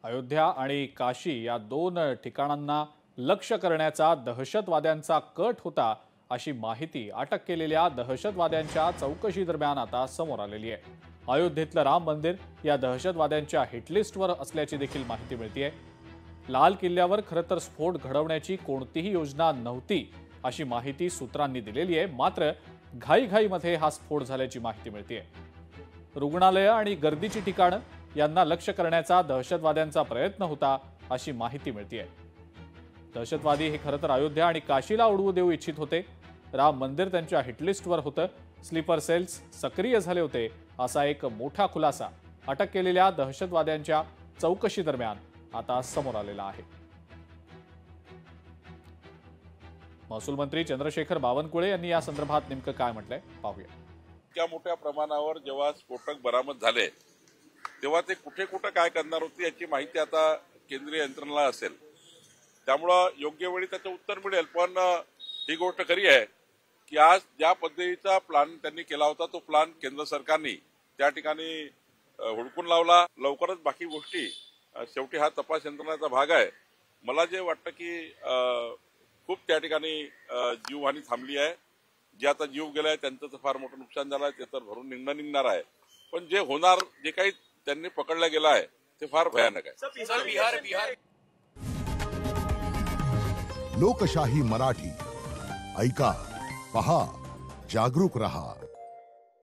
अयोध्या आणि काशी या दोन ठिकाणांना लक्ष्य करण्याचा दहशतवाद्यांचा कट होता, अशी माहिती अटक केलेल्या दहशतवाद्यांच्या चौकशी दरम्यान आता समोर आलेली आहे। अयोध्येतलं राम मंदिर या दहशतवाद्यांच्या हिटलिस्टवर असल्याची देखील माहिती मिळतेय। लाल किल्ल्यावर खरं तर स्फोट घडवण्याची कोणतीही योजना नव्हती, अशी माहिती सूत्रांनी दिलेली आहे। मात्र घाईघाईमध्ये हा स्फोट झाल्याची माहिती मिळतेय। रुग्णालय आणि गर्दीची ठिकाणं यांना लक्ष्य करण्याचा दहशतवाद्यांचा प्रयत्न होता, अशी माहिती मिळतेय। दहशतवादी हे खरं तर अयोध्या आणि काशीला उडवू देऊ इच्छित होते। राम मंदिर त्यांच्या हिटलिस्टवर होतं। स्लीपर सेल्स सक्रिय झाले होते, असा एक मोठा खुलासा अटक केलेल्या दहशतवाद्यांच्या चौकशी दरम्यान आता समोर आलेला आहे। महसूल मंत्री चंद्रशेखर बावनकुळे यांनी या संदर्भात नेमकं काय म्हटलंय पाहूया। इतक्या मोठ्या प्रमाणावर जेव्हा स्फोटक बरामद झाले तेव्हा ते कुठे कुठे काय करणार होते याची माहिती आता केंद्रीय यंत्रणेला असेल, त्यामुळं योग्य वेळी त्याचं उत्तर मिळेल। पण ही गोष्ट खरी आहे की आज ज्या पद्धतीचा प्लॅन त्यांनी केला होता तो प्लॅन केंद्र सरकारने त्या ठिकाणी हुडकून लावला। लवकरच बाकी गोष्टी शेवटी हा तपास यंत्रणेचा भाग आहे। मला जे वाटतं की खूप त्या ठिकाणी जीवहानी थांबली आहे। जे आता जीव गेलाय त्यांचं तर फार मोठं नुकसान झालं आहे, ते तर भरून निघणार आहे। पण जे होणार, जे काही त्यांनी पकडलं गेलं आहे ते फार भयानक आहे। लोकशाही मराठी ऐका, पहा, जागरूक रहा।